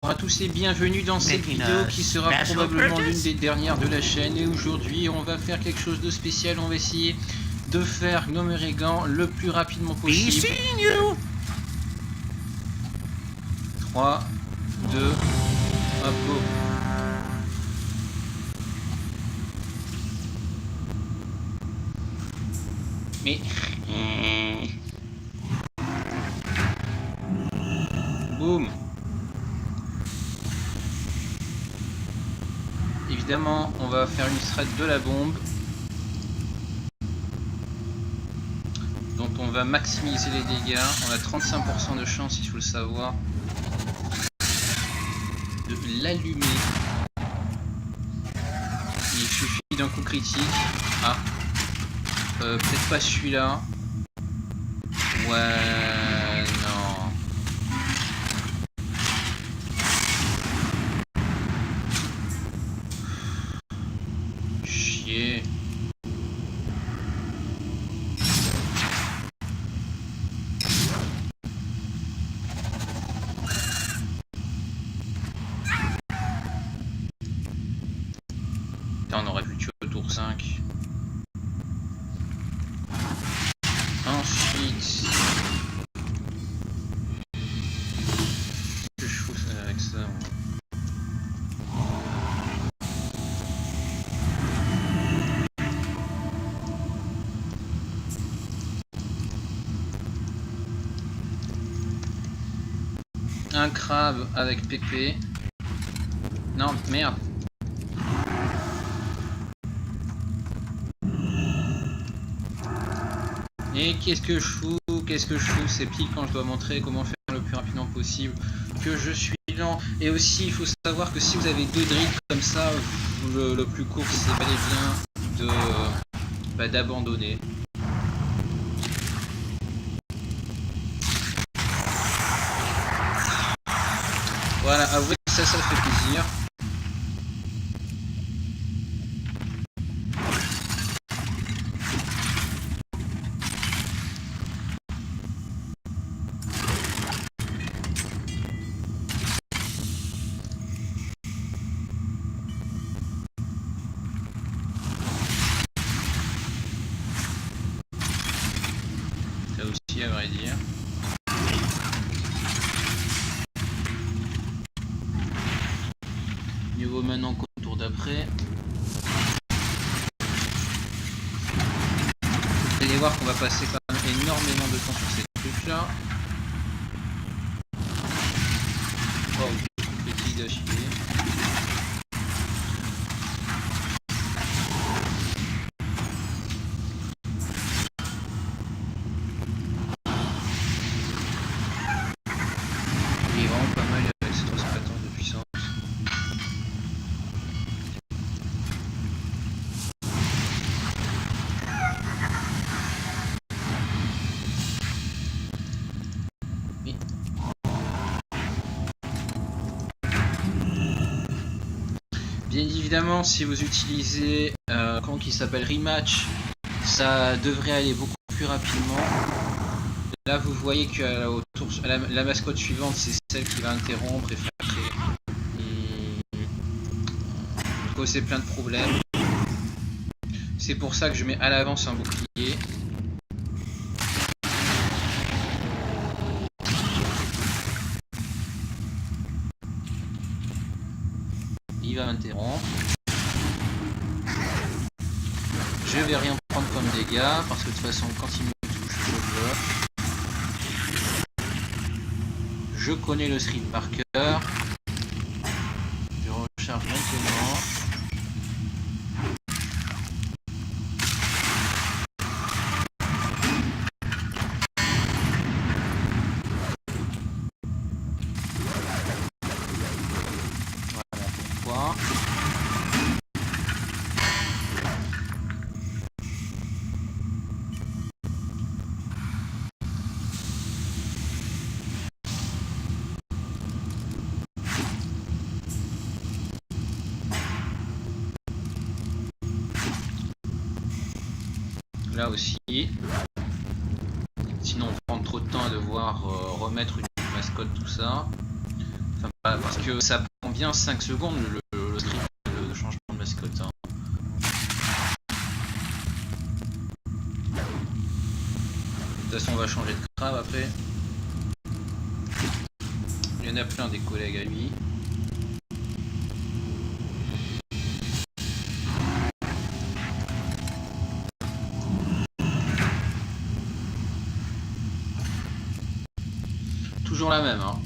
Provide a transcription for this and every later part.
Bonjour à tous et bienvenue dans cette vidéo qui sera probablement l'une des dernières de la chaîne. Et aujourd'hui on va faire quelque chose de spécial, on va essayer de faire Gnomeregan le plus rapidement possible. 3, 2, hop, go. Mais... Boum. Évidemment, on va faire une strat de la bombe. Dont on va maximiser les dégâts. On a 35% de chance, il faut le savoir, de l'allumer. Il suffit d'un coup critique. Ah. Peut-être pas celui-là. Ouais, non. Chier. Putain, on aurait pu tuer au tour 5. Ensuite... Qu'est-ce que je fous avec ça, moi ? Un crabe avec Pépé. Non, merde. Et qu'est-ce que je fous? C'est pile quand je dois montrer comment faire le plus rapidement possible que je suis lent. Et aussi, il faut savoir que si vous avez deux drills comme ça, le plus court, c'est bel et bien d'abandonner. Voilà, avouez que ça fait plaisir. Ça aussi, à vrai dire. Mieux vaut maintenant qu'au tour d'après. Vous allez voir qu'on va passer quand même énormément de temps sur ces trucs là. Oh, petit d'affilée. Il est vraiment pas mal avec ces 314 de puissance. Oui. Bien évidemment, si vous utilisez comment qui s'appelle Rematch, ça devrait aller beaucoup plus rapidement. Là, vous voyez que la mascotte suivante, c'est celle qui va interrompre et faire causer plein de problèmes. C'est pour ça que je mets à l'avance un bouclier. Il va m'interrompre. Je vais rien prendre comme dégâts parce que de toute façon, quand il me touche, je bloque. Je connais le stream par cœur. Je recharge maintenant. Voilà pourquoi. Là aussi. Sinon on prend trop de temps à devoir remettre une mascotte, tout ça. Enfin, parce que ça prend bien 5 secondes le script, le changement de mascotte. Hein. De toute façon, on va changer de crabe après. Il y en a plein des collègues à lui. Toujours la même. Hein.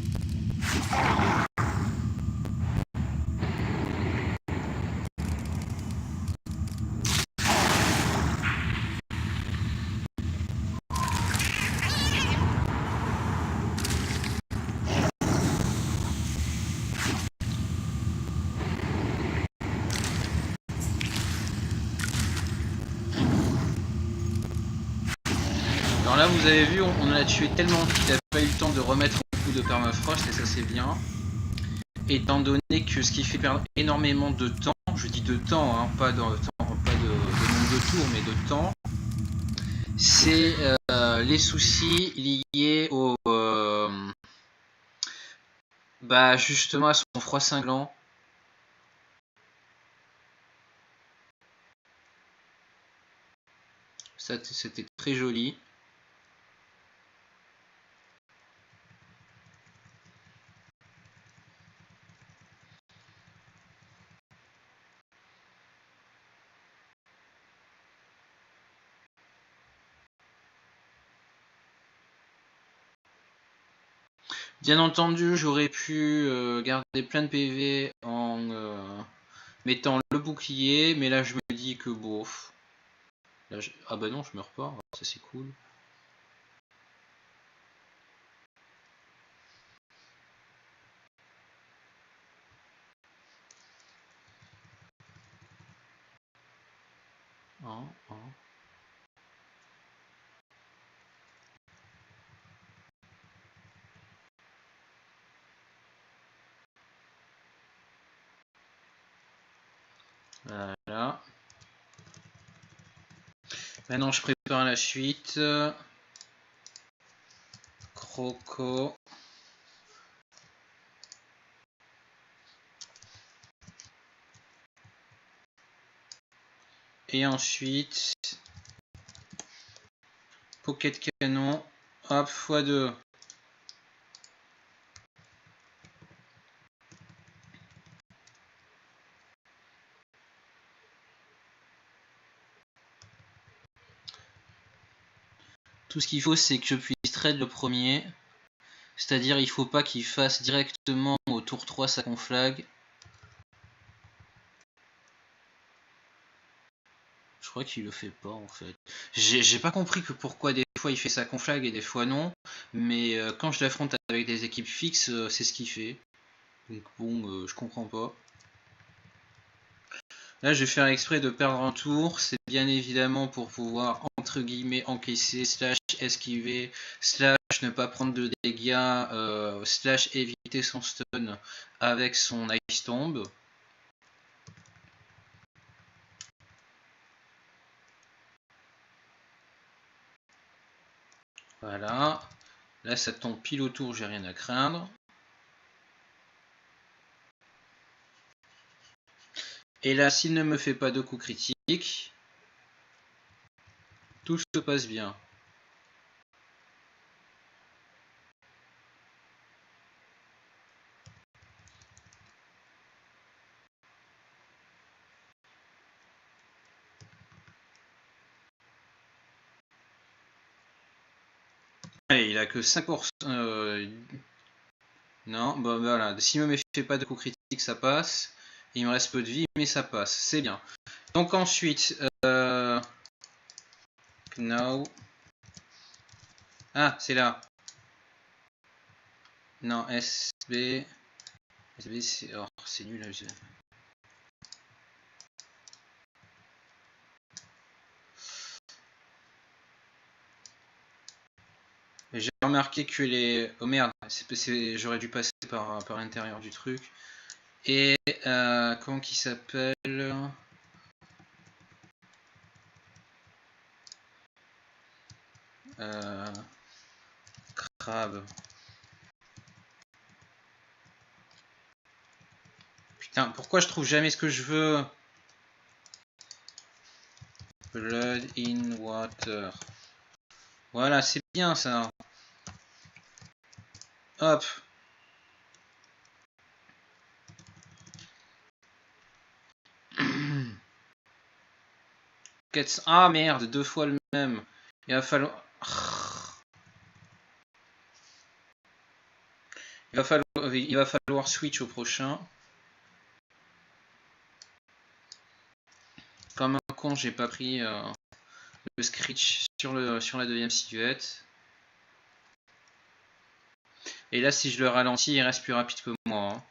Alors là, vous avez vu, on en a tué tellement qu'il n'a pas eu le temps de remettre un coup de permafrost, et ça c'est bien. Étant donné que ce qui fait perdre énormément de temps, je dis de temps, hein, pas de nombre de tours, mais de temps, c'est les soucis liés au bah justement à son froid cinglant. Ça c'était très joli. Bien entendu, j'aurais pu garder plein de PV en mettant le bouclier, mais là je me dis que bof. Là, ah bah non, je meurs pas, ça c'est cool. Oh, oh. Voilà. Maintenant je prépare la suite. Croco. Et ensuite, pocket canon. Hop, x2. Tout ce qu'il faut, c'est que je puisse trade le premier. C'est-à-dire, il faut pas qu'il fasse directement au tour 3 sa conflag. Je crois qu'il le fait pas en fait. J'ai pas compris que pourquoi des fois il fait sa conflag et des fois non. Mais quand je l'affronte avec des équipes fixes, c'est ce qu'il fait. Donc bon, je comprends pas. Là, je vais faire exprès de perdre un tour. C'est bien évidemment pour pouvoir, entre guillemets, encaisser, slash esquiver, slash ne pas prendre de dégâts, slash éviter son stun avec son Ice Tomb. Voilà. Là, ça tombe pile autour, j'ai rien à craindre. Et là, s'il ne me fait pas de coup critique, tout se passe bien. Allez, il a que 5%. Non, bah voilà. S'il ne me fait pas de coup critique, ça passe. Il me reste peu de vie, mais ça passe. C'est bien. Donc ensuite, no. Ah, c'est là. Non, SB. SB, c'est. Oh, c'est nul. J'ai remarqué que les. Oh merde, j'aurais dû passer par l'intérieur du truc. Et comment qu'il s'appelle? Crabe. Tiens, pourquoi je trouve jamais ce que je veux? Blood in water. Voilà, c'est bien ça. Hop. Ah merde, 2 fois le même. Il va falloir... Il va falloir switch au prochain. Comme un con, j'ai pas pris le screech sur la deuxième silhouette. Et là, si je le ralentis, il reste plus rapide que moi. Hein.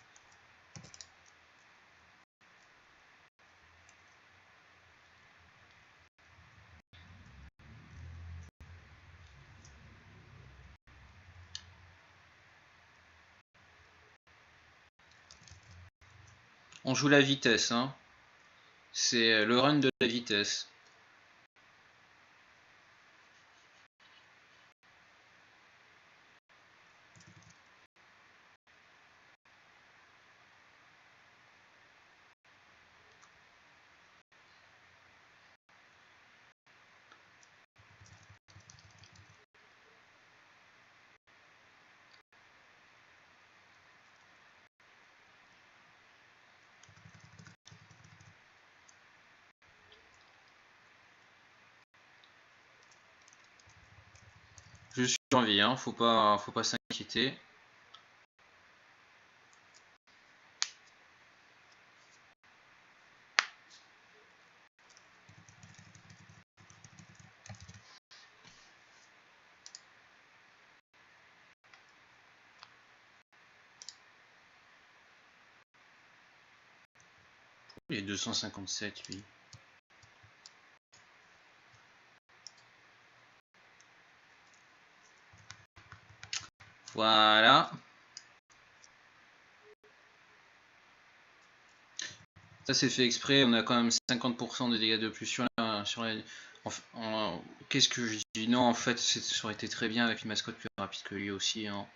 On joue la vitesse. Hein. C'est le run de la vitesse. Je suis en vie, hein. Faut pas s'inquiéter. Il est 257 lui. Voilà. Ça c'est fait exprès, on a quand même 50% de dégâts de plus sur la... Qu'est-ce que je dis? Non, en fait, ça aurait été très bien avec une mascotte plus rapide que lui aussi. Hein.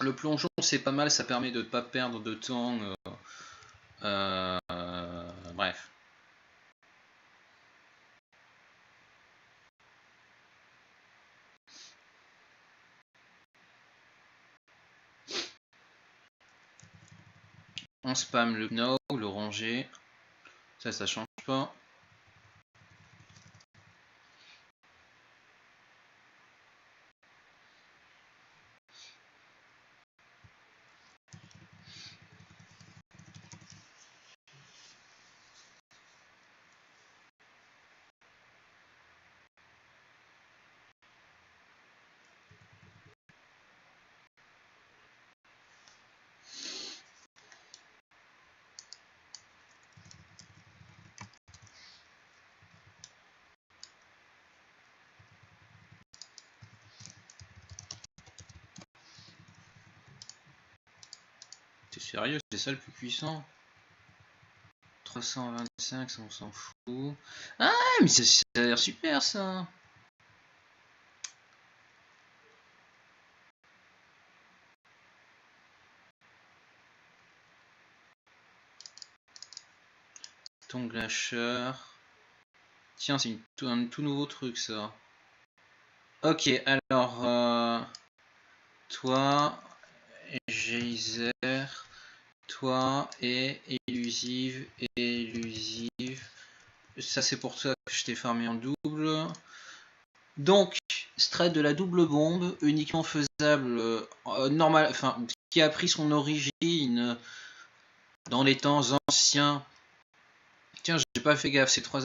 Le plongeon, c'est pas mal, ça permet de ne pas perdre de temps. Bref. On spam le no, le ranger. Ça change pas. T'es sérieux, c'est ça le plus puissant? 325, ça on s'en fout. Ah, mais ça a l'air super ça. Tongue lâcheur. Tiens, c'est un tout nouveau truc ça. Ok, alors toi, geyser, toi et élusive, Ça c'est pour ça que je t'ai farmé en double. Donc, strat de la double bombe, uniquement faisable, normal, enfin, qui a pris son origine dans les temps anciens. Tiens, j'ai pas fait gaffe, c'est 3...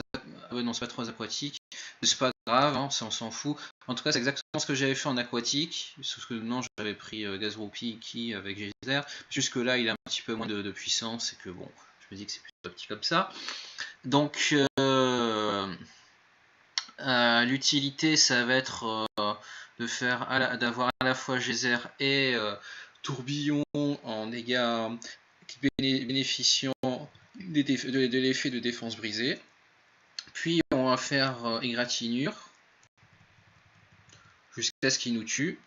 Ah ouais, non, c'est pas 3 aquatiques. C'est pas grave, hein, ça on s'en fout. En tout cas, c'est exactement ce que j'avais fait en aquatique. Sauf que non, j'avais pris Gazroupi qui avec Geyser. Jusque là, il a un petit peu moins de puissance. Et que bon, je me dis que c'est plutôt petit comme ça. Donc, l'utilité, ça va être d'avoir à la fois Geyser et Tourbillon en dégâts bénéficiant de l'effet de défense brisée. Puis on va faire égratignure. jusqu'à ce qu'il nous tue.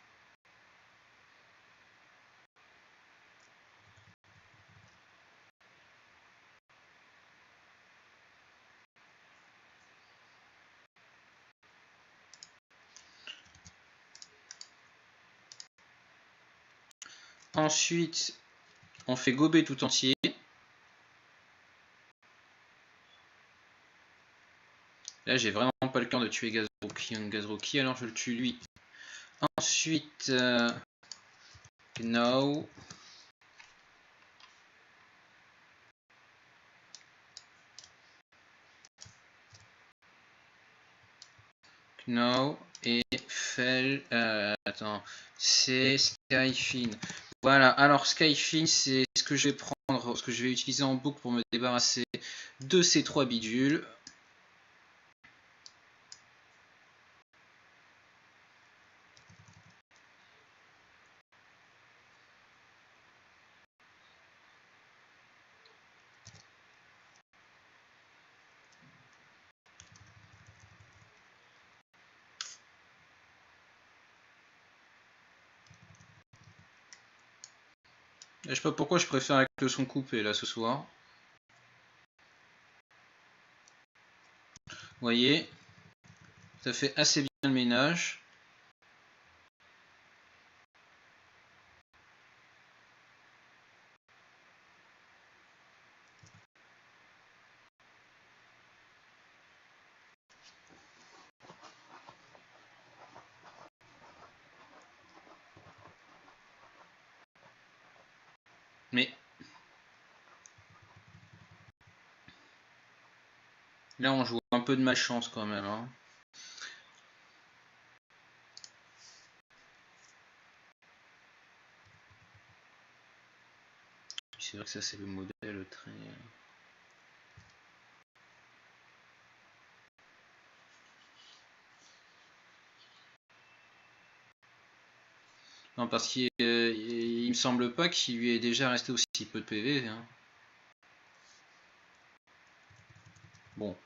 Ensuite, on fait gober tout entier. Là, j'ai vraiment pas le temps de tuer Gazroki, alors je le tue lui. Ensuite, Gnaw. Gnaw et Fel. Attends, c'est Skyfin. Voilà, alors Skyfin, c'est ce que je vais prendre, ce que je vais utiliser en boucle pour me débarrasser de ces 3 bidules. Je sais pas pourquoi je préfère avec le son coupé là ce soir. Vous voyez, ça fait assez bien le ménage. Mais là on joue un peu de malchance quand même. Hein. C'est vrai que ça c'est le modèle très... Non, parce qu'il me semble pas qu'il lui ait déjà resté aussi peu de PV. Hein. Bon.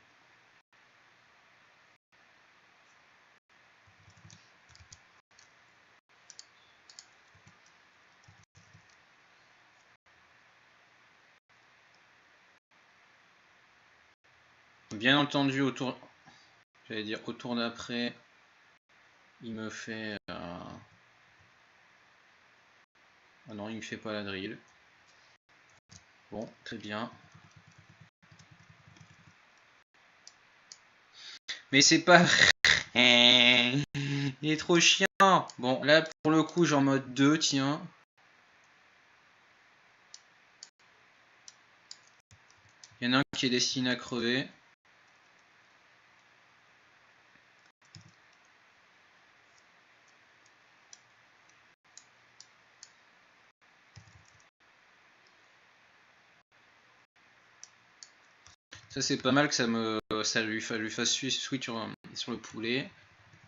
Bien entendu, j'allais dire au tour d'après, il me fait... Ah non, il me fait pas la drill. Bon, très bien. Mais c'est pas... Il est trop chiant. Bon, là, pour le coup, j'en mode 2, tiens. Il y en a un qui est destiné à crever. Ça, c'est pas mal que ça lui fasse switch sur le poulet.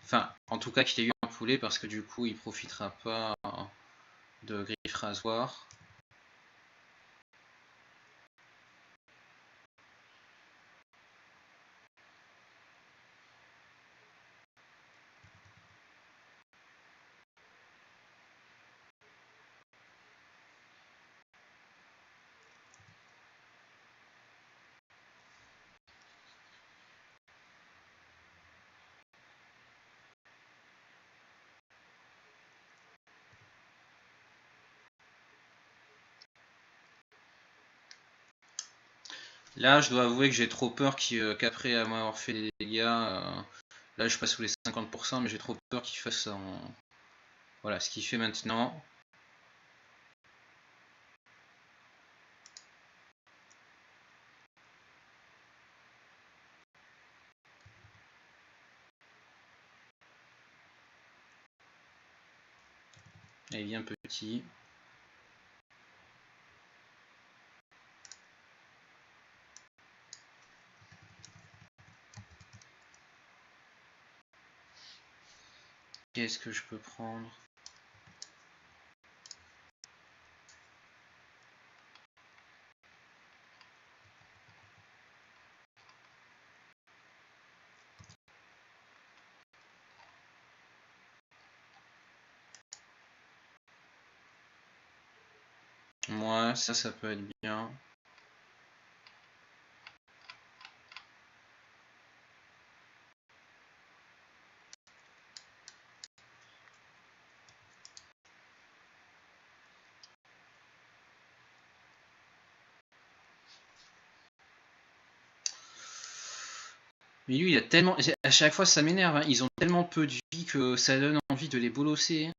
Enfin, en tout cas, qu'il ait eu un poulet, parce que du coup, il profitera pas de griffe rasoir. Là, je dois avouer que j'ai trop peur qu'après avoir fait des dégâts, là je passe sous les 50%, mais j'ai trop peur qu'il fasse voilà, ce qu'il fait maintenant. Il est bien petit. Qu'est-ce que je peux prendre? Voilà, ça peut être bien. Mais lui, il a tellement... À chaque fois, ça m'énerve. Hein. Ils ont tellement peu de vie que ça donne envie de les bolosser. Hein.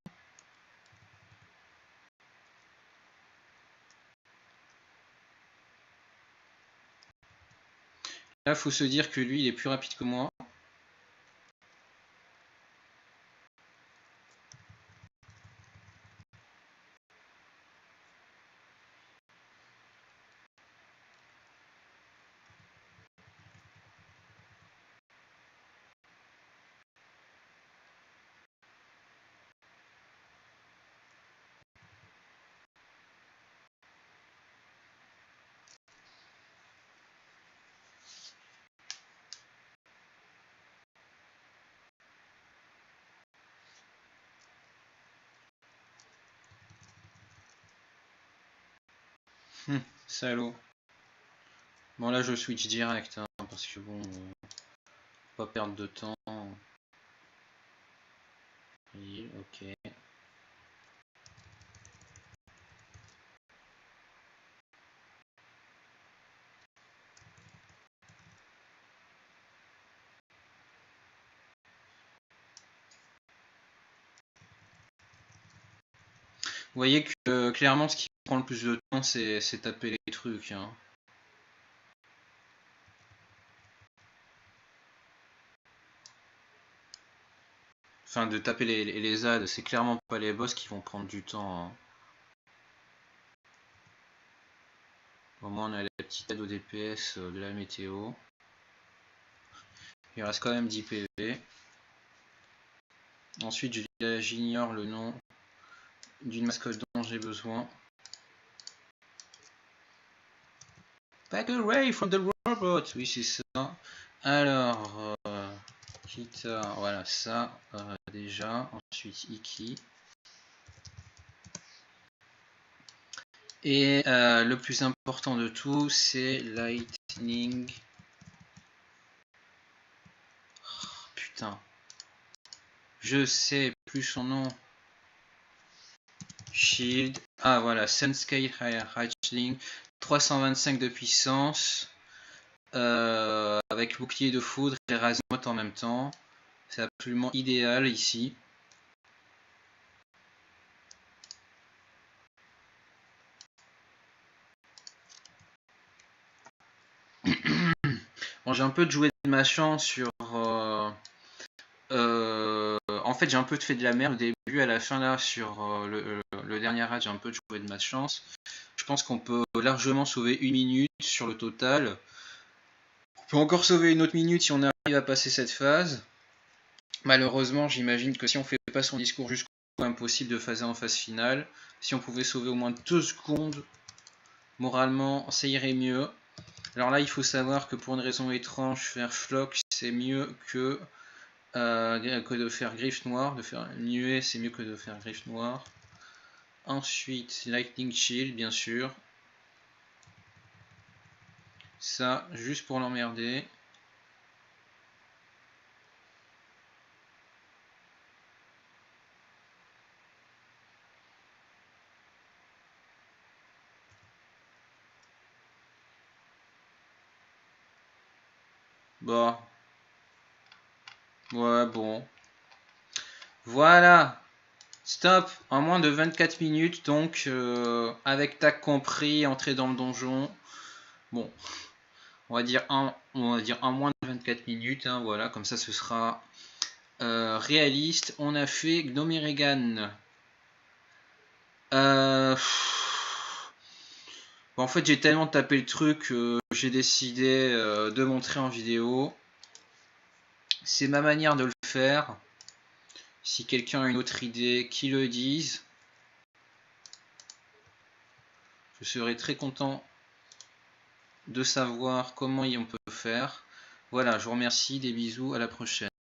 Là, faut se dire que lui, il est plus rapide que moi. Salaud. Bon, là, je switch direct, hein, parce que bon, pas perdre de temps. Oui, ok. Vous voyez que clairement, ce qui prend le plus de temps, c'est taper les trucs. Hein. Enfin, de taper les adds, c'est clairement pas les boss qui vont prendre du temps. Hein. Au moins, on a la petite aide au DPS de la météo. Il reste quand même 10 PV. Ensuite, j'ignore le nom d'une mascotte dont j'ai besoin. Back away from the robot. Oui, c'est ça. Alors, Kita, voilà ça déjà. Ensuite, Iki. Et le plus important de tout, c'est Lightning. Oh, putain. Je sais plus son nom. Shield. Ah voilà, Sunscale Hatchling. 325 de puissance. Avec bouclier de foudre et Razmot en même temps. C'est absolument idéal ici. Bon, j'ai un peu de joué de ma chance sur... en fait, j'ai un peu fait de la merde au début, à la fin là, sur le dernier raid, j'ai un peu joué de ma chance. Je pense qu'on peut largement sauver 1 minute sur le total. On peut encore sauver une autre minute si on arrive à passer cette phase. Malheureusement, j'imagine que si on fait pas son discours jusqu'au bout, impossible de phaser en phase finale. Si on pouvait sauver au moins 2 secondes, moralement, ça irait mieux. Alors là, il faut savoir que pour une raison étrange, faire Flock, c'est mieux que de faire Griffe Noire. De faire Nuée, c'est mieux que de faire Griffe Noire. Ensuite, Lightning Shield, bien sûr. Ça, juste pour l'emmerder. Bon. Ouais, bon. Voilà. Stop. En moins de 24 minutes, donc, avec tac compris, entrer dans le donjon. Bon. On va dire en moins de 24 minutes. Hein, voilà, comme ça, ce sera réaliste. On a fait Gnomeregan. Bon, en fait, j'ai tellement tapé le truc que j'ai décidé de montrer en vidéo. C'est ma manière de le faire. Si quelqu'un a une autre idée, qu'il le dise. Je serai très content de savoir comment on peut faire. Voilà, je vous remercie, des bisous, à la prochaine.